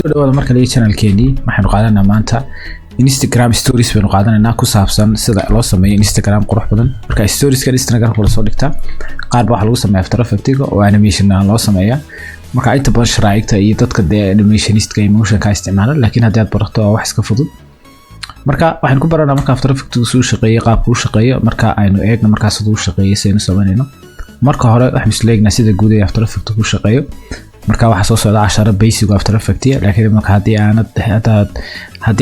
kusoo dhawaada marka leeyahay channelkeeni waxaanu qaadanaa maanta Instagram stories baynu qaadanayna ku saabsan sida loo sameeyo Instagram qurux badan marka storieskan Instagram kula soo dhigta qaar baa waxa lagu sameeyaa After Effects oo animation loo sameeyaa marka inta badan sharaa'igta iyo dadka animationistka iyo motion ka isticmaala laakiin haddii aad barato wax iska fudud marka waxaan ku baranaa marka After Effects uu shaqeeyo qaabku uu shaqeeyo marka aynu eegno marka sidoo uu shaqeeyo saynu sameeyno marka hore waxaan isleegnaa sida guud ee After Effects uu shaqeeyo marka waxa soo socda 10 basic After Effects laakiin marka haddii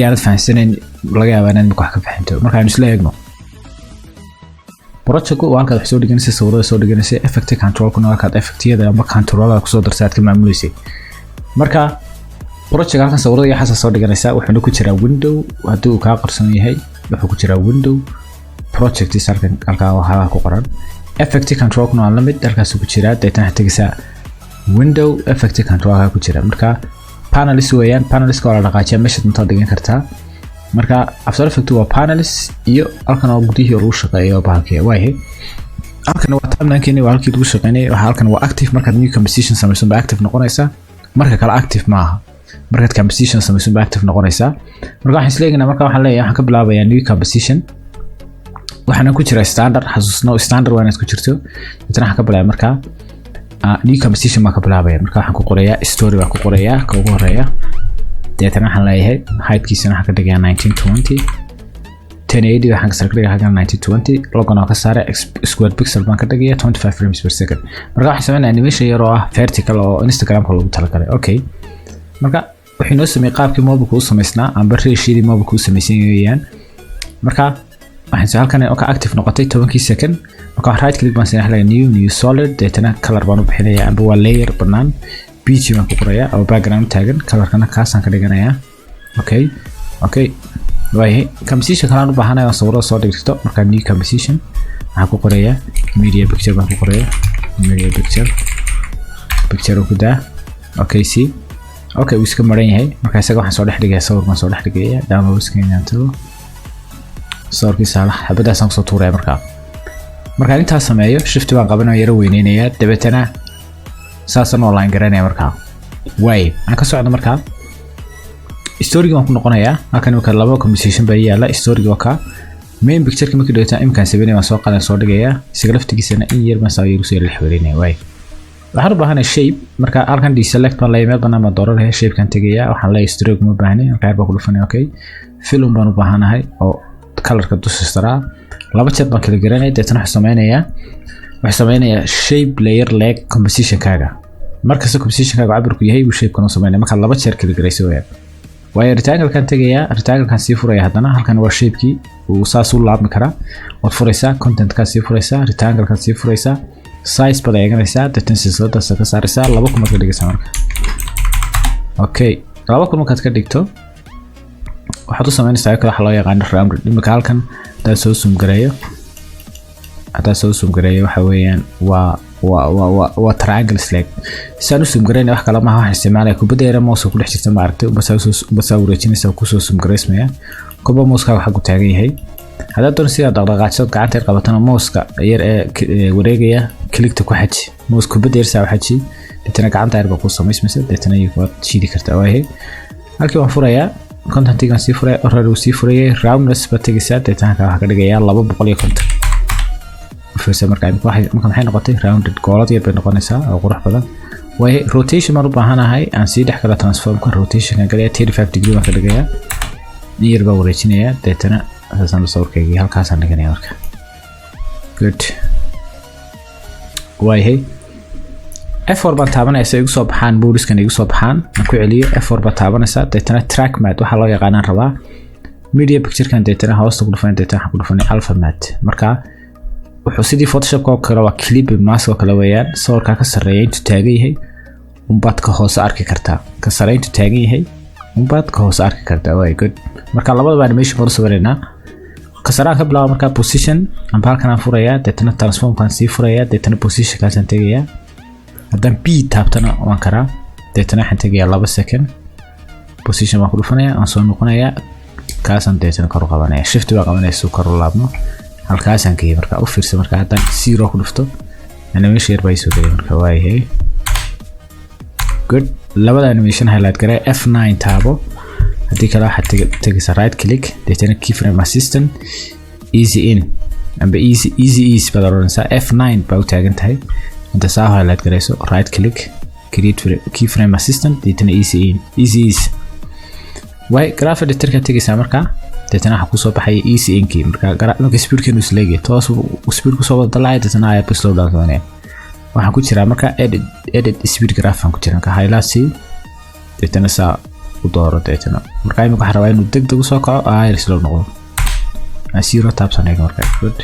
aanad fahansaneyn laga yaabaa inaad wax ka fahanto marka aynu isleegno project waa halka wax soo dhiganaysa sawirada soo dhiganaysa effect control kuna halka effectyada ama controlada ku soo darsaad ka maamulaysa marka project halkan sawirada iyo xasa soo dhiganaysa wuxuu ku jiraa window haddii uu ka qarsoon yahay wuxuu ku jiraa window project halka waxa ku qoran effect control kuna la mid halkaas ku jira data tagaysa window effect control ku jira marka panels weeyaan panels ka la dhaqaajiyo meesha inta dhigan kartaa marka After Effects waa panels iyo halkan oo gudihi lagu shaqeeyo baalkii waaye halkan waa timeline-keeni waa halkii lagu shaqeynay halkan waa active marka new composition samayso ba active noqonaysa marka kala active maaha marka composition samayso ba active noqonaysa marka waxaan isleeyahay marka waxaan leeyahay waxaan ka bilaabayaa new composition waxaan ku jira standard xasuusno standard waa inaad ku jirto inta waxaan ka bilaabay marka new composition ma ka bilaabaya marka waxaan ku qorayaa story waa ku qorayaa ka ugu horeeya deetana waxaan leeyahay height-kiisana waxaan ka dhigayaa 1920 1080 waxaan ka sar dhigayaa 1920 logona ka saara square pixel baan ka dhigayaa 25 frames per second marka waxaan sameynaa animation yar oo ah vertical oo Instagram-ka lagu talagalay okay marka waxay noo sameeyay qaabkii mobile ku sameysnaa aan barreeshidii mobile ku sameeyeen marka waxaan halkan oo ka active noqotay 10 second marka right click baan sameeyaa new solid deetana color baan u bixinayaa amba waa layer banaan beach baan ku qorayaa oo background taagan colorkana kaasaan ka dhiganayaa okay way composition kala u baahanayo sawirada soo dhigto marka new composition waxaan ku qorayaa media picture baan ku qorayaa media picture ku daa okay wuu iska maran yahay marka isaga waxaan soo dhex dhigayaa sawir baan soo dhex dhigayaa download screen tago sawirkiisa xabadaasaan soo tuuray marka inta sameeyo shift baan qabanayaa yara weyneynaya dabeetana saasan online garanaya marka way aan ka socdo marka story gaan ku noqonayaa halkan marka laba composition baa yaala story ka main picture markii dheeta imkaan sameeyay waan soo qalan soo dhigayaa isaga laftigiisana in yar ma soo yar soo la xweerinay way waxaan u baahanahay shape marka halkan deselect baan leeyahay baan ma dooran shape kan tagaya waxaan leeyahay stroke ma baahnayn halka baa ku dhufanay okay film baan u baahanahay oo colorka dusha laba jeer baan kala garanay deetana waxaan sameeyaa shape layer leg composition kaaga marka composition kaaga cabirku yahay uu shape kana sameeyaa marka laba jeer kala garayso way rectangle kan tagaya rectangle kan sii furaya hadana halkan waa shape-kii uu saas u laabmi kara oo furaysa content ka sii furaysa rectangle kan sii furaysa size bada eeganaysa deetana silsilada ka saaraysa laba kuma ka dhigaysa marka okay laba kuma ka dhigto waxaad u sameynaysaa kala xaloo yaqaan rounded imika halkan hadaa soo zoom gareeyo waxa weeyaan waa triangle like saan u zoom gareeyo wax kale ma aha isticmaalay kubadda yar mouse ku dhex jirta ma aragtay bas wareejinaysa ku soo zoom gareysmaya kuba mouse-ka waxa ku taagan yahay hadaa doon si aad dhaqdhaqaajso gacanta qabatana mouse-ka yar ee wareegaya click-ta ku xaji mouse kubadda yar saa xaji deetana gacanta yar ku sameysmaysa deetana waad shiidi kartaa waaye halkii waan furayaa content-kan sii furay already sii furayay roundness ba tagaysaa deetana waxa ka dhigayaa 250 first marka maxay noqotay rounded goolad yar bay noqonaysaa oo qurux badan way rotation ma u baahanahay aan sii dhex kala transform ka rotation ka galiya 35 degree baan ka dhigayaa yar baa wareejinayaa deetana asaan sawirkayga halkaas aan dhiganayaa marka good way F4 baan taabanaysa igu soo baxaan booliiskan igu soo baxaan aan ku celiyo F4 baan taabanaysa deetana track matte waxa loo yaqaan rabaa media picture kan deetana hoosta ku dhufan deetana ku dhufan alpha matte marka wuxuu sidii Photoshop ka kale waa clip mask oo kale weeyaan sawirka ka sareeyo inta taagan yahay umbaad ka hoos arki kartaa ka sareeyo inta taagan yahay umbaad ka hoos arki kartaa way good marka labadaba animation baan sameeynaa ka saraan ka bilaabo marka position aan halkan aan furayaa deetana transform kan sii furayaa deetana position ka san tagayaa haddaan B taabtana waan karaa deetana waxaan tagayaa 2 second position baan ku dhufanayaa aan soo noqonayaa kaasaan deetana kor u qabanaya shift baan qabanaysaa soo kor u laabno halkaasaan ka marka u fiirso marka haddaan 0 ku dhufto animation yar bay soo galay marka way good labada animation highlight garay F9 taabo hadii kala waxa tagaysa right click deetana keyframe assistant easy in amba easy ease badaronsa F9 baa u taagan tahay inta saa highlight garayso right click create keyframe assistant deetana easy in easy ease way graph editor ka tagaysa marka deetana waxa ku soo baxay easy in key marka speedkeenu isleegay toos speed ku soo wada dalay deetana ay slow down dooneen waxa ku jira marka edit speed graph aan ku jira ka highlight deetana saa u dooro deetana marka ay waxa rabaa inuu degdeg u soo kaco ay slow noqdo asiro tabsan marka good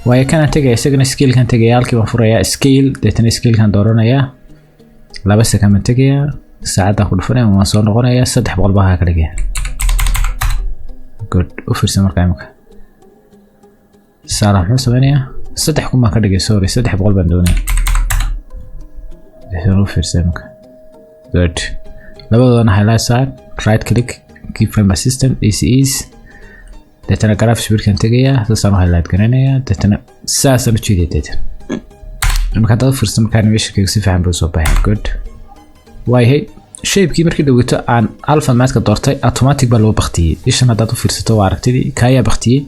way kana tagay isagana scale kan tagay halkii baan furaya scale deetana scale kan dooranaya 2 second tagaya saacada ku dhufanaya waan soo noqonaya 300 baa ka dhigay good u fiirsan marka imka saara maxaa sameynaya 3 kuma ka dhigay sorry 300 baan doonay u fiirsan imka good labadooda highlight side right click keyframe assistant ease deetana graph speed kan tagaya saan highlight garanaya deetana saasan u jeediyay marka dad fiirsan marka animation si fiican buu soo baxay good way hey shape-kii markii dhawaato aan alpha matka doortay automatic baa loo baqtiyay ishan hadaad u fiirsato waa aragtidii kaya baqtiyay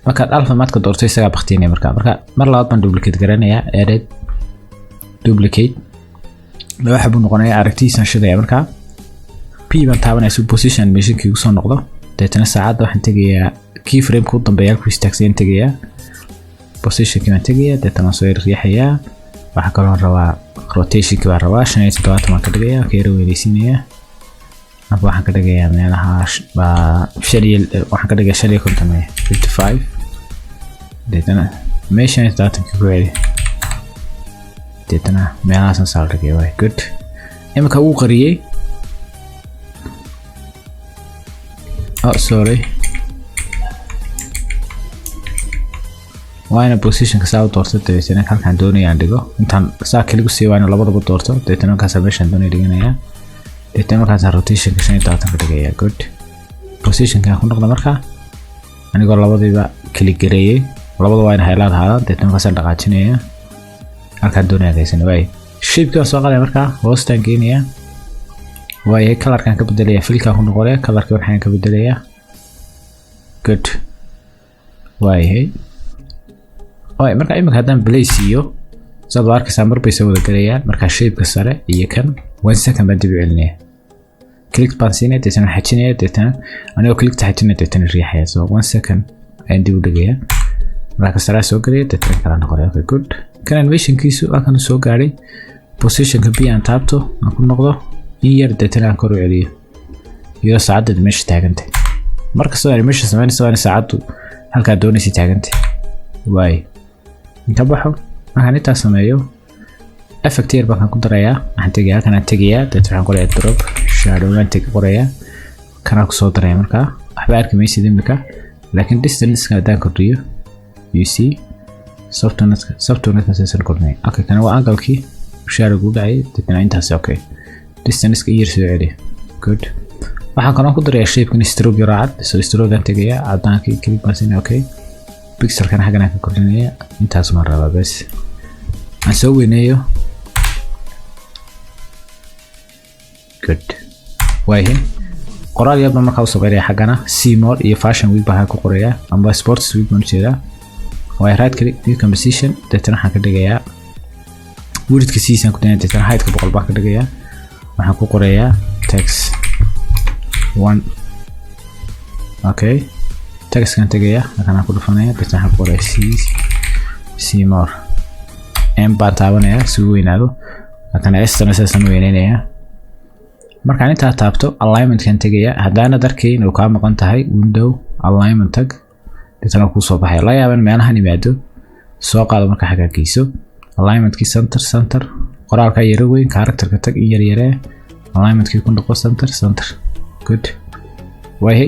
marka alpha matka doortay isaga baqtiyay marka mar labaad baan duplicate garanaya edit duplicate waxa buu noqonayaa aragtiisan shidaya marka p baan taabanayso position animation-kii soo noqdo deetana saacada waxaan tagayaa keyframe ku dambeeya ku istaagsan tagaya position-kii baan tagaya deetana soo riixaya waxa kale oo rabaa rotation-kii baan rabaa 75 baan ka dhigayaa ka yara weynaysiinaya marka waxaan ka dhigayaa meelaha waxaan ka dhigayaa 55 deetana meeshan starting-kii ku weeyay deetana meelahaas aan dhigay way good imka uu qariyay sorry waana position ka saa doorto deetana halkaan doonayaan dhigo intaan saa kaligu sii waana labadaba doorto deetana ka sameeshan doonay dhiganaya deetana ka saa rotation ka 75 ka dhigaya good position ka ku noqdo marka anigoo labadiiba kali gareeyay labadaba waa in highlight haada deetana ka saa dhaqaajinaya halkaan doonaya gaysan way shape ka soo qaaday marka hoostaan geenaya way color kan ka bedelaya filka ku noqonaya color ka waxaan ka bedelaya good way way marka imika hadaan place iyo sabab arkaysa marba soo wada galayaan marka shape ka sare iyo kan 1 second baan dib u celinaya click baan siinay deetana xajinaya deetana anigoo click xajinay deetana riixaya so 1 second ayaan dib u dhigaya marka sare soo galay deetana kala noqonaya okay good kan animation-kiisu kan soo gaaray position ka bi aan taabto aan ku noqdo in yar deetana aan kor u celiyo iyo saacada meesha taagantay marka soo animation sameynayso waa saacadu halka doonaysi taagantay way inta baxo waxaan inta sameeyo effect yar baan ku darayaa waxaan tagayaa kana tagayaa deetana waxaan qorayaa drop shadow aan qorayaa kana ku soo daraya marka waxba arkimaysid imika laakiin distance ka daan kordhiyo you see software ka soo kornay okay kana waa angle-kii shadow gu dhacay deetana intaas okay distance ka yar soo celiyo good waxaan kana ku darayaa shape-kan stroke raad soo stroke aan tagayaa cadaankii click baan siinay okay pixel kan xagana ka kordhinaya intaas ma raba bas aan soo weyneeyo good way qoraal yaba markaa soo qeyraya xagana C-mode iyo fashion week baa ku qoraya amba sports week baan jeedaa way right click view composition deetana waxaan ka dhigayaa width-ka siisan ku dayna deetana height-ka 100 baan ka dhigayaa waxaan ku qorayaa text 1 okay text kan tagaya kana ku dhufanaya deetana ku qoray C-mode m baa taabanaya si weynaado kana estana saasan weynaynaya marka inta taabto alignment kan tagaya hadana darkeen oo ka maqan tahay window alignment tag deetana ku soo baxay la yaaban meelahan imaado soo qaado marka xagaagiiso alignment ki center qoraalka yar weyn character-ka tag in yar yare alignment ki ku noqo center good way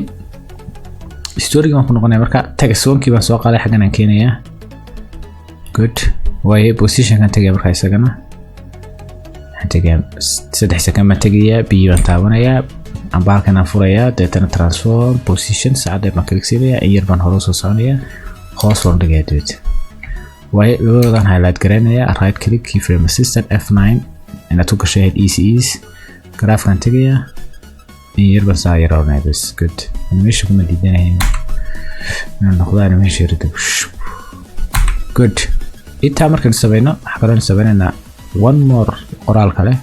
story-ga waan ku noqonay marka text one-kii baan soo qaaday xaggan aan keenaya good way position kan tagay marka isagana tagay 3 second ma tagaya biyo aan taabanaya ambalkan aan furaya deetana transform position saacada baan click siinaya yar baan hore soo soconaya hoos loo dhigay deet way labadaan highlight garanaya right click keyframe assistant F9 inaad ku gashay head easy graph kan tagaya in yar bas ay rawnay bas good animation kuma diidanay noqdo animation ridib good inta markaan sameeyno waxa kale aan sameeynaa one more qoraal kale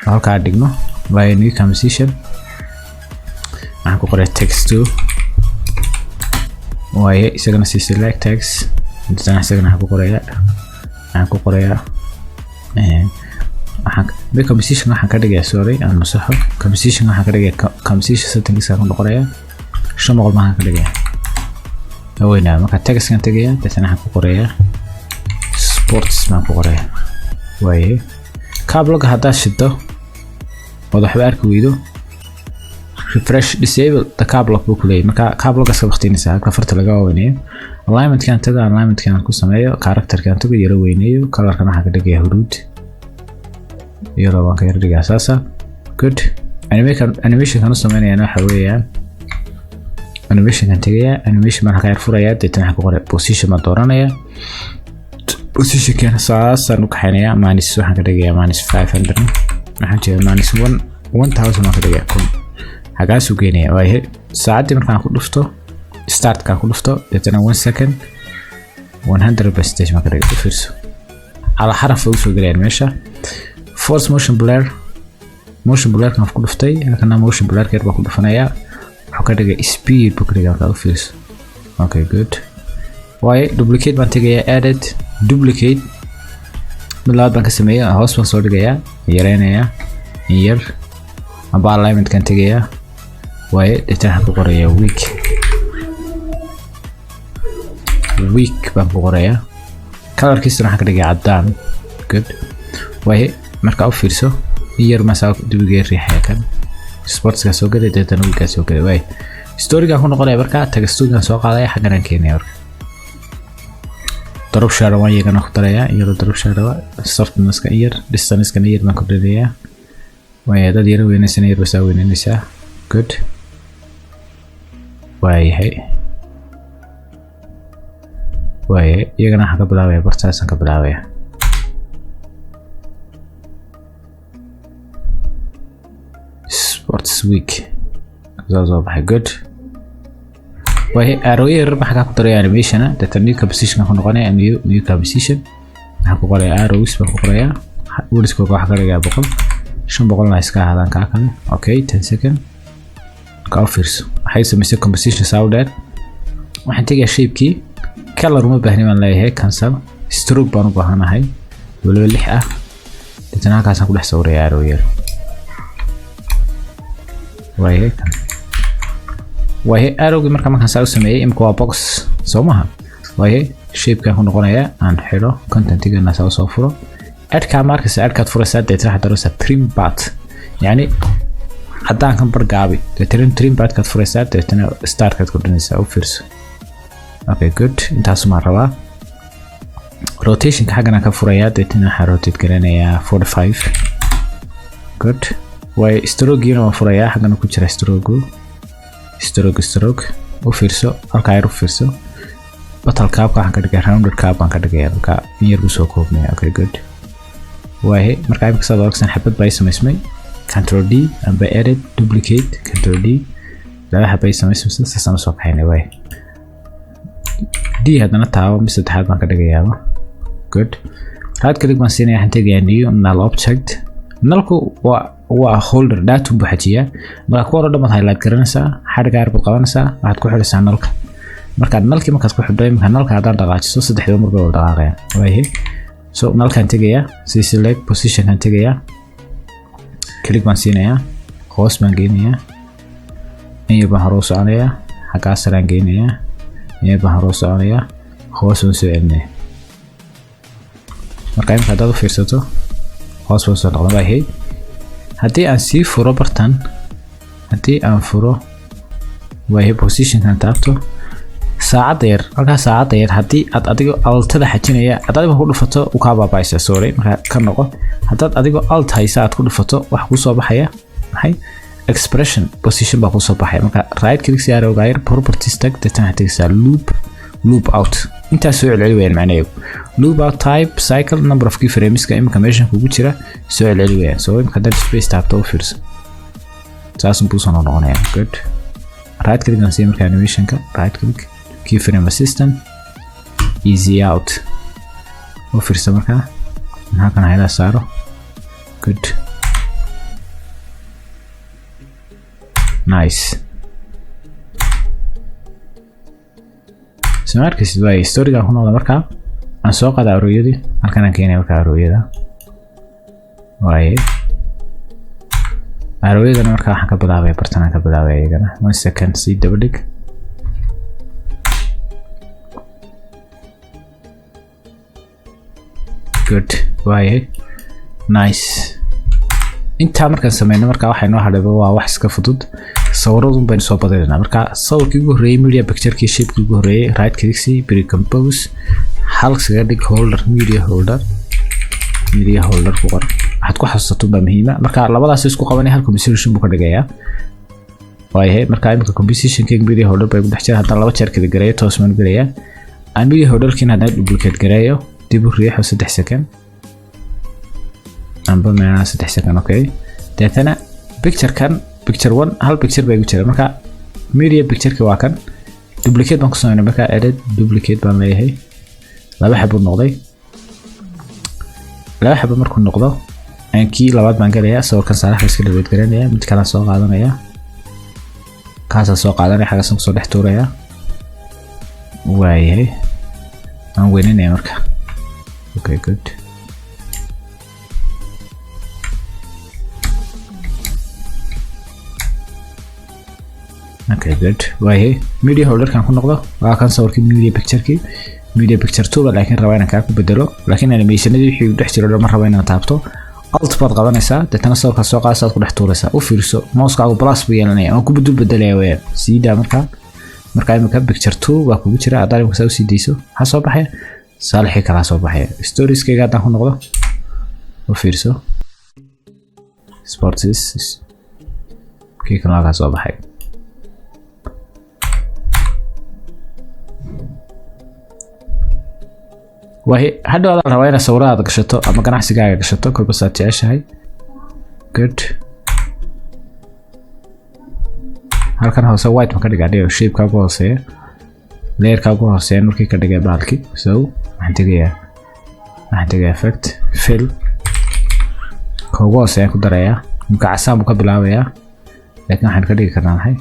halka dhigno by new composition waxaan ku qoray text to waaye isagana si select text inta isagana ku qoraya waxaan ku qoraya waxaan composition waxaan ka dhigay sorry aan masaxo composition waxaan ka dhigay composition settings aan ku qoraya shamaqol ma ka dhigay aweyna marka text kan tagaya dadana waxaan ku qoraya sports ma ku qoraya waaye kablog hadaa shido wada waxba arki weydo refresh disable the cablog buu kulay marka cablog aska waqtiinaysa halka farta laga weynayo alignment kan taga alignment kan ku sameeyo character kan taga yara weynayo color kan waxa ka dhigay huruud yara waan ka yara dhigay asaasa good animation kan sameeynayna waxa weeyaan animation kan tagaya animation marka yar furaya dadana waxa ku qoray position ma dooranaya position kan saasan u kaxaynaya minus waxaan ka dhigaya minus 500 waxaan jeedaa minus 1000 ma ka dhigaya hagaas u geenaya waaye saacadii markaan ku dhufto start ka ku dhufto dadana 1 second 100% ma ka dhigay fiirso ala xaraf uu soo galay meesha force motion blur kan ku dhuftay kana motion blur ka ku dhufanaya waxa ka dhigay speed buu ka dhigay ka fiirso okay good waaye duplicate baan tagaya edit duplicate milaad baan ka sameeyaa hoos baan soo dhigaya yareynaya yar aba alignment kan tagaya waaye dadana ku qoraya week baan ku qoraya colorkiisa waxa ka dhigay cadaan good waaye marka u fiirso yar ma saa dibigay riixaya kan sports ka soo galay dadana week ka soo galay waaye story ga ku noqonaya marka textuga soo qaadaya xagan keenay marka darab sharawa iyagana ku daraya iyada darab sharawa softness ka yar distance ka yar ma ku dheereeya waaye dad yar weynaysan yar bas weynaysa good waaye iyagana waxa ka bilaabaya bartaasan ka bilaabaya sports week zazo baxay good waaye arrow yar waxa ka daraya animation dadka new composition ku noqonaya new composition waxa ku qoraya arrows baa ku qoraya weliska waxa ka dhigaya 500 la iska hadan ka kale okay 10 second ka fiirso waxay sameysay composition sound waxaan tagay shape-kii color uma baahni waan leeyahay cancel stroke baan u baahanahay waliba 6 ah dadana halkaas ku dhex sawiraya arrow yar waaye arrowgi markaan saa u sameeyay imka waa box soo maha waaye shape kan ku noqonaya aan xiro content-igana soo furo adka markaas adkaad furaysaa dadana waxa darasa trim part yani haddaan kan bargaabi trim part ka furaysaa dadana start ka ku dhinaysaa u fiirso okay good intaas ma rabaa rotation ka xagana ka furaya dadana waxa rotate garanaya 45 good way stroke gina waa furaya xagana ku jira stroke u fiirso halka ay u fiirso battle cap ka ka dhigay rounded cap ka dhigay halka yar u soo koobnay okay good way marka ay ka soo waqsan xabad bay samaysmay control D amba edit duplicate control D la xabay samaysmay sasan soo kaxaynay way D hadana taawo mis saddexaad baan ka dhigayaa good right click baan siinay waxaan tagayaa new null object nullku waa holder data buuxiya marka ku hor dhamad highlight garanaysa xariga arba qabanaysa waxaad ku xidhaysaa nullka marka nullki markaad ku xidhay marka nullka aad dhaqaajiso saddexda mar baa dhaqaaqaya waaye so nullkan tagaya si select position kan tagaya click baan siinaya hoos baan geenaya iyo baan hor u soconaya xaga saraan geenaya iyo baan hor u soconaya hoos u soo celinaya marka inta dad u fiirsato hoos u soo noqdo waaye haddii aan sii furo bartan haddii aan furo waaye position kan taabto saacad yar halka saacad yar haddii aad adigo altada xajinaya adigo ku dhufato u ka baabaysa sorry marka ka noqo haddaad adigo alt haysa aad ku dhufato wax ku soo baxaya maxay expression position baa ku soo baxaya marka right click si arrow gaar properties tag dadana tigsa loop loop out inta soo celceli weeyaan macnaheedu loop out type cycle number of keyframes ka imka meeshan kugu jira soo celceli weeyaan soo imka dad space taabto u fiirso saas buu soo noqonaya good right click on marka animation ka right click keyframe assistant easy out u fiirso marka halkan ayla saaro good nice سماركس باي ستوري كان هنا مركا عن سوق هذا أرويدي هل كان كيني مركا أرويدا واي أرويدا مركا حكا بلاوي برتنا كبلاوي يجنا 1 second سي دبلك good واي nice inta markaan sameeyno marka waxay noo hadhay waa wax iska fudud sawiradu baan soo badalnaa marka sawirkii ugu horeeyay media picture-kii shape-kii ugu horeeyay right click si pre-compose halka dhig holder media holder ku qor waxaad ku xasuusato baa muhiim ah marka labadaas isku qabanay hal composition buu ka dhigayaa waayahay marka imika composition-kii media holder bay ku dhex jiraan haddana laba jeer kala gareeyo toos maan gareeyaa aan media holder-kiina haddana duplicate gareeyo dib u riixo 3 second amba meena 3 second okay deetana picture 1 hal picture bay ku jira marka media picture ka waa kan duplicate baan ku sameeynaa marka edit duplicate baan leeyahay laba xabo noqday laba xabo markuu noqdo aan kii labaad baan galayaa sawirkan saarax iska dhaweyd garanaya mid kale soo qaadanaya kaasa soo qaadanaya xaga soo dhex tuuraya waayahay aan weynanaya marka okay good okay good waayahay media holder kan ku noqdo waa kan sawirkii media picture 2 laakiin rabaa inaan ka ku bedelo laakiin animationadii wixii dhex jiro ma rabo inaan taabto alt baad qabanaysaa dadana sawirka soo qaadaad ku dhex tuuraysaa u fiirso mouse-kaagu plus buu yeelanaya oo ku bedelaya weeyaan siida marka imika picture 2 waa kugu jira aad imika soo siidayso waxa soo baxay saalixii kala soo baxay stories-kayga hadaan ku noqdo u fiirso sports kii kan laga soo baxay wahi hadda aad rabaa inaad sawirada gashato ama ganacsigaaga gashato kolba saad jeceshahay good halkan hoose white ma ka dhigaa dhigo shape ka hooseeya layer ka hooseeya markii ka dhigay baalki so waxaan tagayaa effect fill ka hooseeya ku daraya marka casaan ka bilaabaya laakiin waxaan ka dhigi karnaa maxay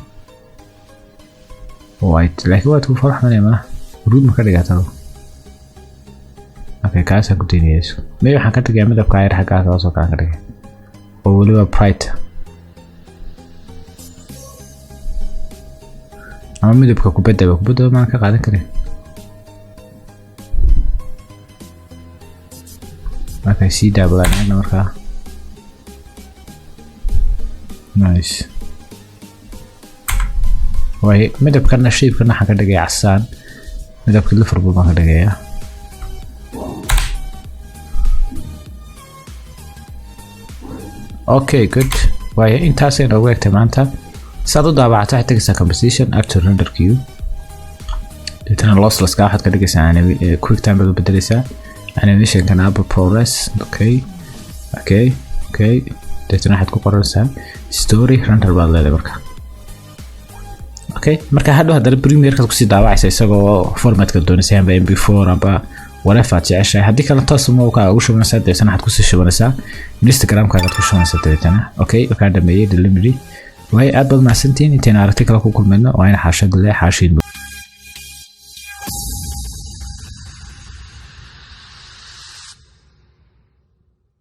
white laakiin white ku faraxsanaya ma ruud ma ka dhigaa talo okay kaasa ku diinayso may waxaan ka tagay midabka ay xagaa ka soo ka dhigay oo waliba bright ama midabka ku bedelo ma ka qaadan karin okay si dablaan marka nice way midabkana shape-kana waxa ka dhigay casaan midabka Liverpool baan ka dhigayaa okay good way intaas ay noogu egtay maanta saad u daabactay tagaysaa composition after render queue deetana lossless ka waxaad ka dhigaysaa quick time baad u bedelaysaa animation kana upper progress okay deetana waxaad ku qoraysaa story render baad leedahay marka okay marka hadda Premiere ka ku sii daabacaysa isagoo format-ka doonaysa amba MP4 amba whatever jeceshahay haddii kala toos ma ugu shubanaysaa deetana waxaad ku sii shubanaysaa Instagram-kaaga ku shubanaysaa deetana okay waxaa dhameeyay delivery way aad baad mahadsantihiin intaan aragti kale ku kulmayno waa in xaashad leh xaashiin